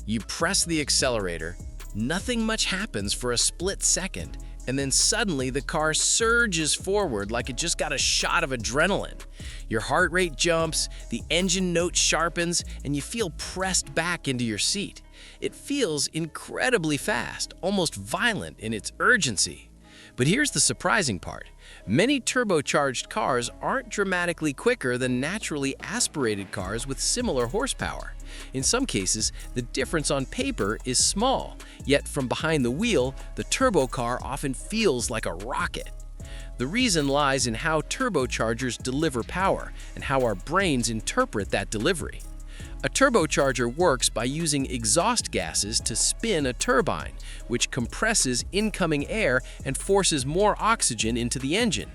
You press the accelerator, nothing much happens for a split second, and then suddenly the car surges forward like it just got a shot of adrenaline. Your heart rate jumps, the engine note sharpens, and you feel pressed back into your seat. It feels incredibly fast, almost violent in its urgency. But here's the surprising part. Many turbocharged cars aren't dramatically quicker than naturally aspirated cars with similar horsepower. In some cases, the difference on paper is small, yet from behind the wheel, the turbo car often feels like a rocket. The reason lies in how turbochargers deliver power and how our brains interpret that delivery. A turbocharger works by using exhaust gases to spin a turbine, which compresses incoming air and forces more oxygen into the engine.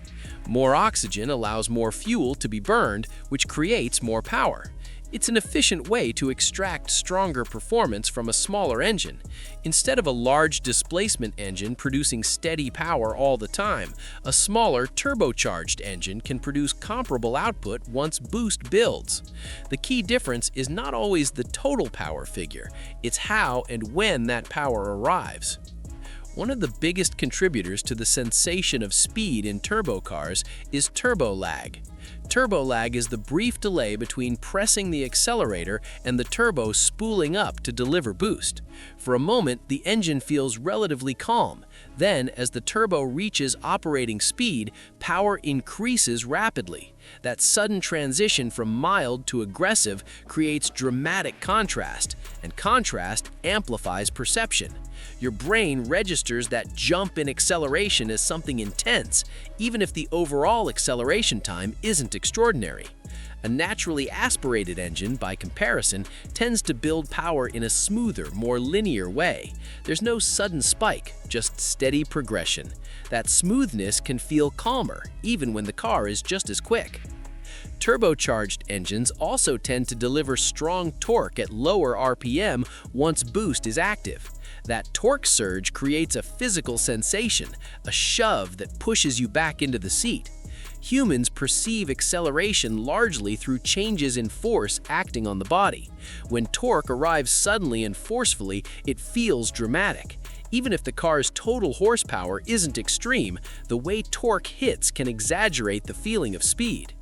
More oxygen allows more fuel to be burned, which creates more power. It's an efficient way to extract stronger performance from a smaller engine. Instead of a large displacement engine producing steady power all the time, a smaller turbocharged engine can produce comparable output once boost builds. The key difference is not always the total power figure, it's how and when that power arrives. One of the biggest contributors to the sensation of speed in turbo cars is turbo lag. Turbo lag is the brief delay between pressing the accelerator and the turbo spooling up to deliver boost. For a moment, the engine feels relatively calm. Then, as the turbo reaches operating speed, power increases rapidly. That sudden transition from mild to aggressive creates dramatic contrast, and contrast amplifies perception. Your brain registers that jump in acceleration as something intense, even if the overall acceleration time isn't extraordinary. A naturally aspirated engine, by comparison, tends to build power in a smoother, more linear way. There's no sudden spike, just steady progression. That smoothness can feel calmer, even when the car is just as quick. Turbocharged engines also tend to deliver strong torque at lower RPM once boost is active. That torque surge creates a physical sensation, a shove that pushes you back into the seat. Humans perceive acceleration largely through changes in force acting on the body. When torque arrives suddenly and forcefully, it feels dramatic. Even if the car's total horsepower isn't extreme, the way torque hits can exaggerate the feeling of speed.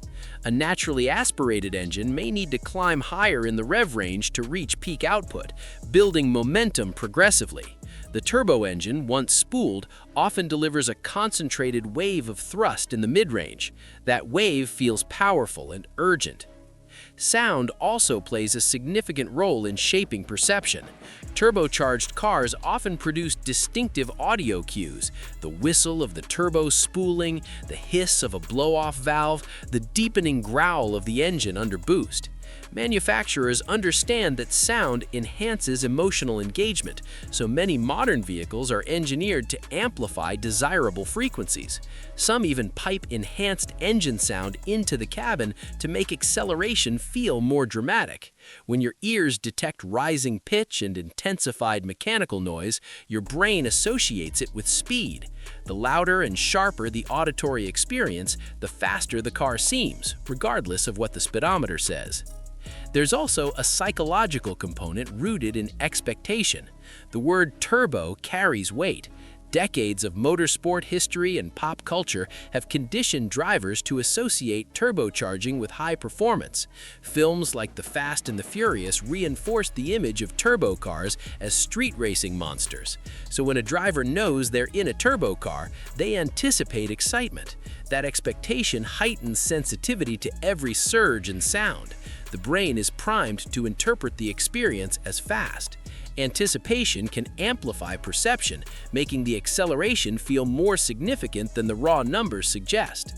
A naturally aspirated engine may need to climb higher in the rev range to reach peak output, building momentum progressively. The turbo engine, once spooled, often delivers a concentrated wave of thrust in the mid-range. That wave feels powerful and urgent. Sound also plays a significant role in shaping perception. Turbocharged cars often produce distinctive audio cues: the whistle of the turbo spooling, the hiss of a blow-off valve, the deepening growl of the engine under boost. Manufacturers understand that sound enhances emotional engagement, so many modern vehicles are engineered to amplify desirable frequencies. Some even pipe enhanced engine sound into the cabin to make acceleration feel more dramatic. When your ears detect rising pitch and intensified mechanical noise, your brain associates it with speed. The louder and sharper the auditory experience, the faster the car seems, regardless of what the speedometer says. There's also a psychological component rooted in expectation. The word turbo carries weight. Decades of motorsport history and pop culture have conditioned drivers to associate turbocharging with high performance. Films like The Fast and the Furious reinforced the image of turbo cars as street racing monsters. So when a driver knows they're in a turbo car, they anticipate excitement. That expectation heightens sensitivity to every surge and sound. The brain is primed to interpret the experience as fast. Anticipation can amplify perception, making the acceleration feel more significant than the raw numbers suggest.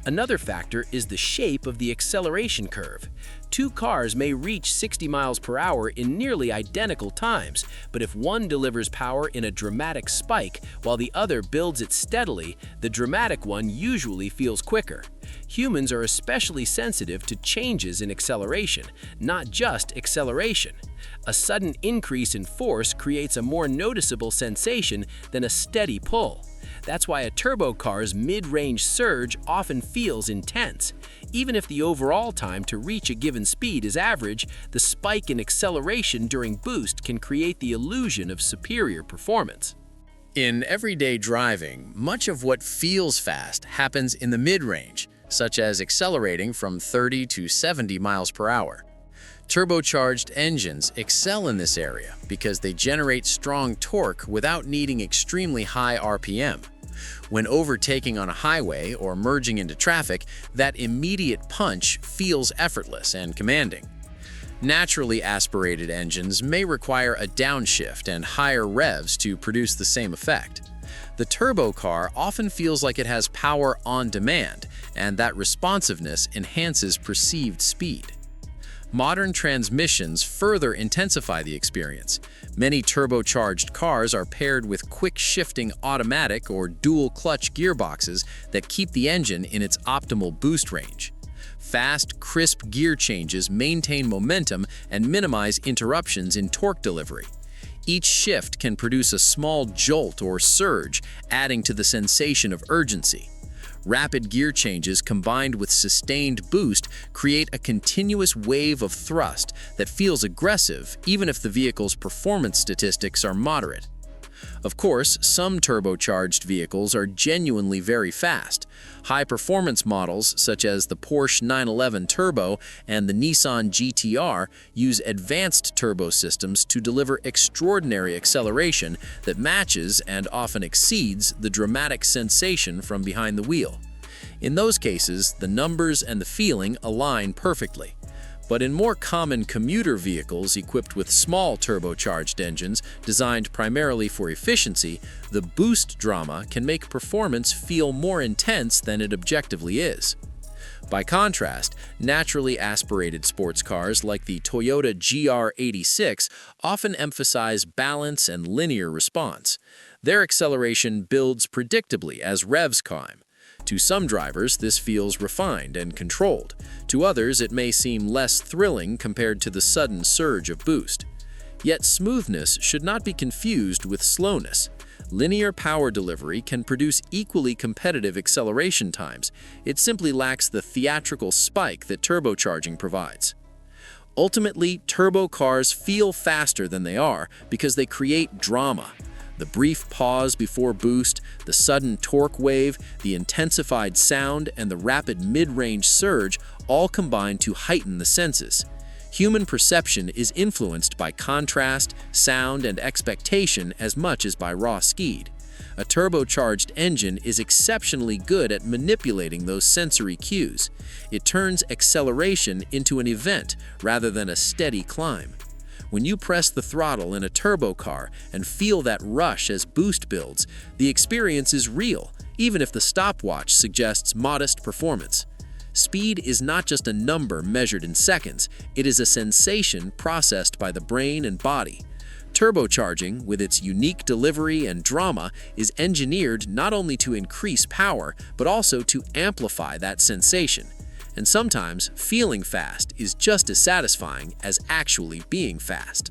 Another factor is the shape of the acceleration curve. Two cars may reach 60 miles per hour in nearly identical times, but if one delivers power in a dramatic spike while the other builds it steadily, the dramatic one usually feels quicker. Humans are especially sensitive to changes in acceleration, not just acceleration. A sudden increase in force creates a more noticeable sensation than a steady pull. That's why a turbo car's mid-range surge often feels intense. Even if the overall time to reach a given speed is average, the spike in acceleration during boost can create the illusion of superior performance. In everyday driving, much of what feels fast happens in the mid-range, such as accelerating from 30 to 70 miles per hour. Turbocharged engines excel in this area because they generate strong torque without needing extremely high RPM. When overtaking on a highway or merging into traffic, that immediate punch feels effortless and commanding. Naturally aspirated engines may require a downshift and higher revs to produce the same effect. The turbo car often feels like it has power on demand, and that responsiveness enhances perceived speed. Modern transmissions further intensify the experience. Many turbocharged cars are paired with quick-shifting automatic or dual-clutch gearboxes that keep the engine in its optimal boost range. Fast, crisp gear changes maintain momentum and minimize interruptions in torque delivery. Each shift can produce a small jolt or surge, adding to the sensation of urgency. Rapid gear changes combined with sustained boost create a continuous wave of thrust that feels aggressive even if the vehicle's performance statistics are moderate. Of course, some turbocharged vehicles are genuinely very fast. High-performance models such as the Porsche 911 Turbo and the Nissan GT-R use advanced turbo systems to deliver extraordinary acceleration that matches and often exceeds the dramatic sensation from behind the wheel. In those cases, the numbers and the feeling align perfectly. But in more common commuter vehicles equipped with small turbocharged engines designed primarily for efficiency, the boost drama can make performance feel more intense than it objectively is. By contrast, naturally aspirated sports cars like the Toyota GR86 often emphasize balance and linear response. Their acceleration builds predictably as revs climb. To some drivers, this feels refined and controlled. To others, it may seem less thrilling compared to the sudden surge of boost. Yet smoothness should not be confused with slowness. Linear power delivery can produce equally competitive acceleration times. It simply lacks the theatrical spike that turbocharging provides. Ultimately, turbo cars feel faster than they are because they create drama. The brief pause before boost, the sudden torque wave, the intensified sound, and the rapid mid-range surge all combine to heighten the senses. Human perception is influenced by contrast, sound, and expectation as much as by raw speed. A turbocharged engine is exceptionally good at manipulating those sensory cues. It turns acceleration into an event rather than a steady climb. When you press the throttle in a turbo car and feel that rush as boost builds, the experience is real, even if the stopwatch suggests modest performance. Speed is not just a number measured in seconds, it is a sensation processed by the brain and body. Turbocharging, with its unique delivery and drama, is engineered not only to increase power, but also to amplify that sensation. And sometimes, feeling fast is just as satisfying as actually being fast.